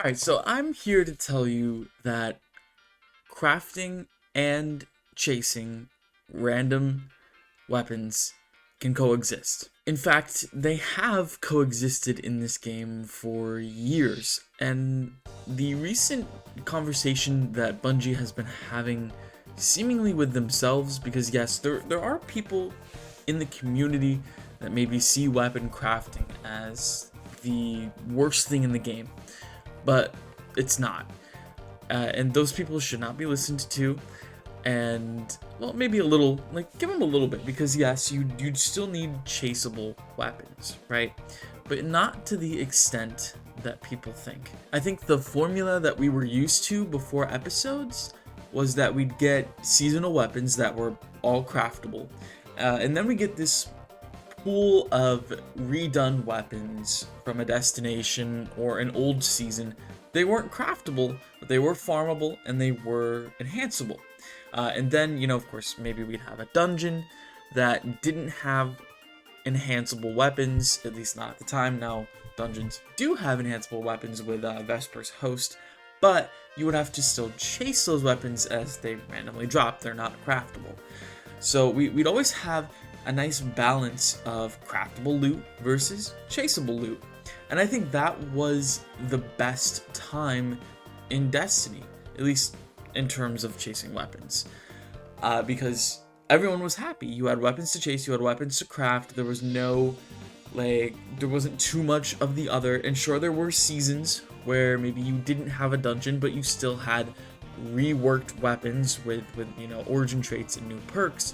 Alright, so I'm here to tell you that crafting and chasing random weapons can coexist. In fact, they have coexisted in this game for years, and the recent conversation that Bungie has been having seemingly with themselves, because yes, there are people in the community that maybe see weapon crafting as the worst thing in the game, but it's not. And those people should not be listened to. And well, maybe a little, like, give them a little bit, because yes, you'd still need chaseable weapons, right? But not to the extent that people think. I think the formula that we were used to before episodes was that we'd get seasonal weapons that were all craftable, and then we get this pool of redone weapons from a destination or an old season. They weren't craftable, but they were farmable and they were enhanceable. And then, of course, maybe we'd have a dungeon that didn't have enhanceable weapons, at least not at the time. Now, dungeons do have enhanceable weapons with Vesper's Host, but you would have to still chase those weapons as they randomly drop. They're not craftable. So we'd always have a nice balance of craftable loot versus chaseable loot. And I think that was the best time in Destiny, at least in terms of chasing weapons. Because everyone was happy. You had weapons to chase, you had weapons to craft, there wasn't too much of the other. And sure, there were seasons where maybe you didn't have a dungeon, but you still had reworked weapons with origin traits and new perks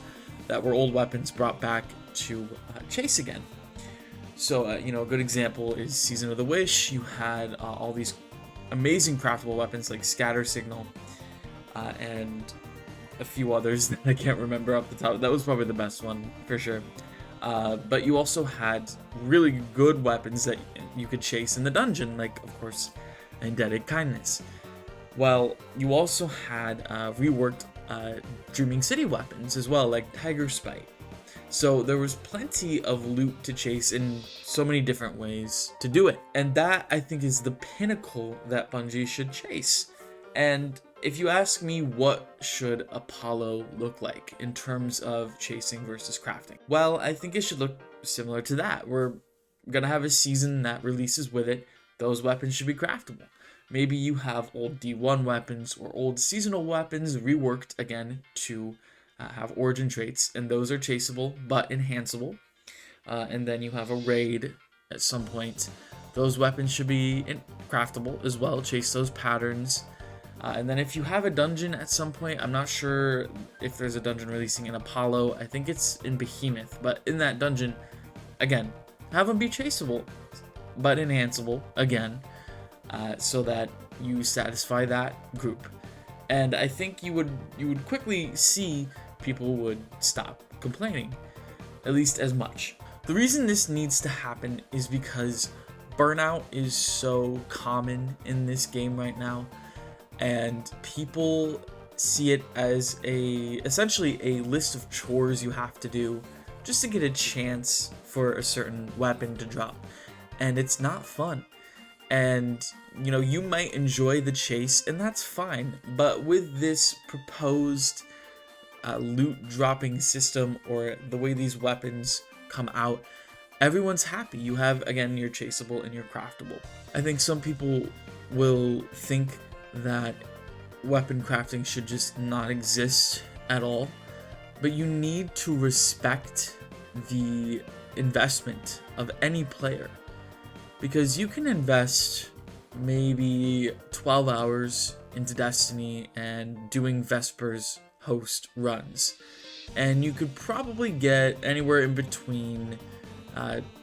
that were old weapons brought back to chase again. So, a good example is Season of the Wish. You had all these amazing craftable weapons like Scatter Signal and a few others that I can't remember off the top. That was probably the best one for sure. But you also had really good weapons that you could chase in the dungeon, like, of course, Indebted Kindness. Well, you also had reworked Dreaming City weapons as well, like Tiger Spite. So there was plenty of loot to chase in so many different ways to do it. And that, I think, is the pinnacle that Bungie should chase. And if you ask me, what should Apollo look like in terms of chasing versus crafting? Well, I think it should look similar to that. We're gonna have a season that releases with it. Those weapons should be craftable. Maybe you have old D1 weapons or old seasonal weapons reworked again to have origin traits, and those are chaseable but enhanceable. And then you have a raid at some point. Those weapons should be craftable as well, chase those patterns. And then if you have a dungeon at some point, I'm not sure if there's a dungeon releasing in Apollo, I think it's in Behemoth, but in that dungeon, again, have them be chaseable but enhanceable again, so that you satisfy that group. And I think you would quickly see people would stop complaining, at least as much. The reason this needs to happen is because burnout is so common in this game right now, and people see it as essentially a list of chores you have to do just to get a chance for a certain weapon to drop. And it's not fun. And you might enjoy the chase, and that's fine, but with this proposed loot dropping system, or the way these weapons come out, everyone's happy. You have, again, your chaseable and your craftable. I think some people will think that weapon crafting should just not exist at all, but you need to respect the investment of any player, because you can invest maybe 12 hours into Destiny and doing Vesper's Host runs, and you could probably get anywhere in between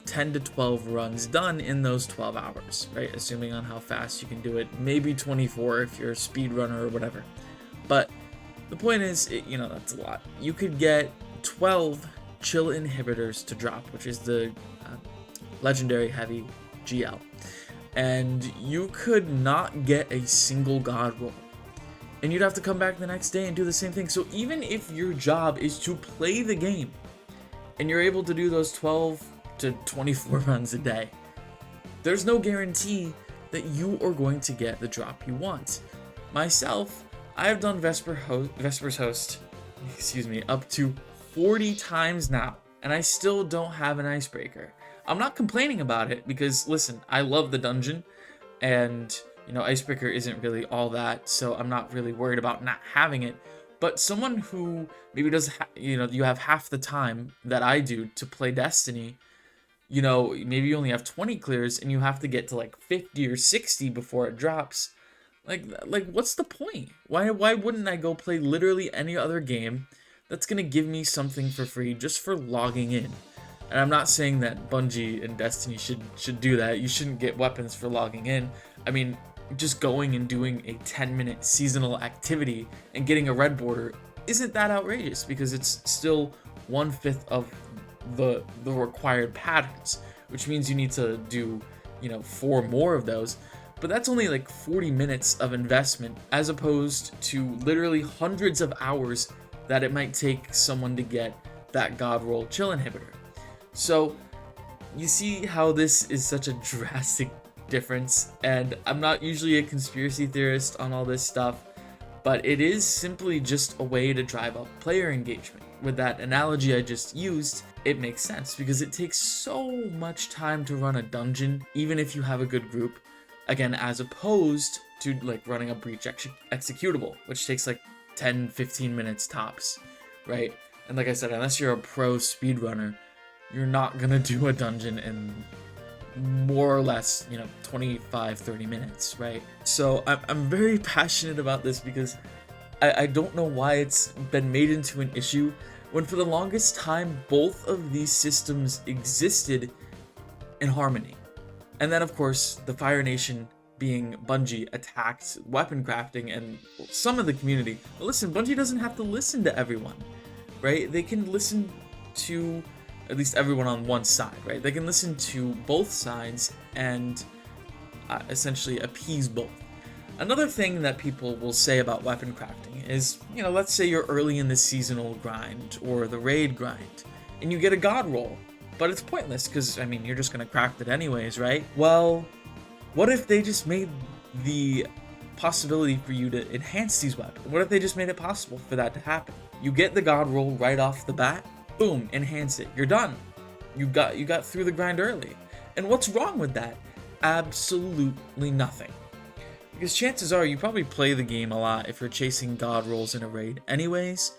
10 to 12 runs done in those 12 hours, right? Assuming on how fast you can do it, maybe 24 if you're a speedrunner or whatever. But the point is, that's a lot. You could get 12 chill inhibitors to drop, which is the legendary heavy GL, and you could not get a single god roll, and you'd have to come back the next day and do the same thing. So even if your job is to play the game and you're able to do those 12 to 24 runs a day, there's no guarantee that you are going to get the drop you want. Myself, I have done Vesper's Host, up to 40 times now, and I still don't have an icebreaker. I'm not complaining about it because, listen, I love the dungeon, and, icebreaker isn't really all that, so I'm not really worried about not having it. But someone who maybe you have half the time that I do to play Destiny, maybe you only have 20 clears and you have to get to like 50 or 60 before it drops. Like what's the point? Why wouldn't I go play literally any other game that's gonna give me something for free just for logging in? And I'm not saying that Bungie and Destiny should do that. You shouldn't get weapons for logging in. I mean, just going and doing a 10-minute seasonal activity and getting a red border isn't that outrageous because it's still 1/5 of the required patterns, which means you need to do 4 more of those. But that's only like 40 minutes of investment as opposed to literally hundreds of hours that it might take someone to get that God roll chill inhibitor. So you see how this is such a drastic difference, and I'm not usually a conspiracy theorist on all this stuff, but it is simply just a way to drive up player engagement. With that analogy I just used, it makes sense because it takes so much time to run a dungeon, even if you have a good group, again, as opposed to like running a breach executable, which takes like 10-15 minutes tops, right? And like I said, unless you're a pro speedrunner, you're not gonna do a dungeon in more or less 25-30 minutes, right? So I'm very passionate about this because I don't know why it's been made into an issue when for the longest time both of these systems existed in harmony. And then of course the Fire Nation, being Bungie, attacked weapon crafting and some of the community. But listen, Bungie doesn't have to listen to everyone, right? They can listen to at least everyone on one side, right? They can listen to both sides and essentially appease both. Another thing that people will say about weapon crafting is, let's say you're early in the seasonal grind or the raid grind, and you get a god roll, but it's pointless because, you're just going to craft it anyways, right? Well, what if they just made the possibility for you to enhance these weapons? What if they just made it possible for that to happen? You get the god roll right off the bat, boom, enhance it. You're done. You got through the grind early. And what's wrong with that? Absolutely nothing. Because chances are you probably play the game a lot if you're chasing god rolls in a raid anyways.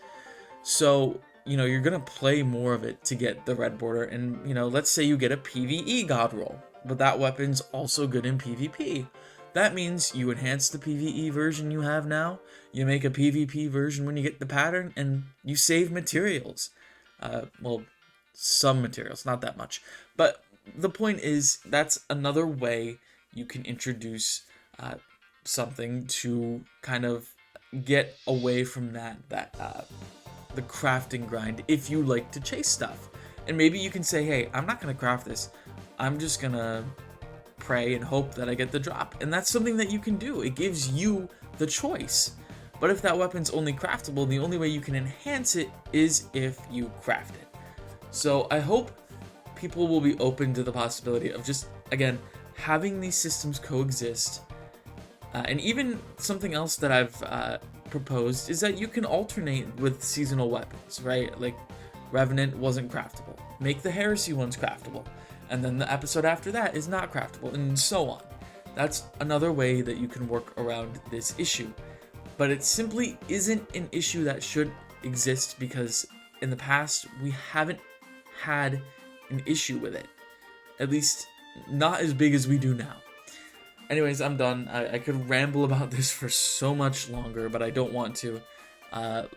So, you're gonna play more of it to get the red border. And, let's say you get a PvE god roll, but that weapon's also good in PvP. That means you enhance the PvE version you have now, you make a PvP version when you get the pattern, and you save materials. Well, some materials, not that much. But the point is, that's another way you can introduce something to kind of get away from the crafting grind if you like to chase stuff. And maybe you can say, hey, I'm not going to craft this. I'm just going to pray and hope that I get the drop. And that's something that you can do. It gives you the choice. But if that weapon's only craftable, the only way you can enhance it is if you craft it. So I hope people will be open to the possibility of just, again, having these systems coexist. And even something else that I've proposed is that you can alternate with seasonal weapons, right? Like Revenant wasn't craftable. Make the Heresy ones craftable. And then the episode after that is not craftable, and so on. That's another way that you can work around this issue. But it simply isn't an issue that should exist because in the past we haven't had an issue with it. At least not as big as we do now. Anyways, I'm done. I could ramble about this for so much longer, but I don't want to. Let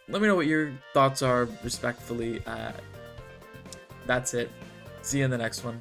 me know what your thoughts are respectfully. That's it. See you in the next one.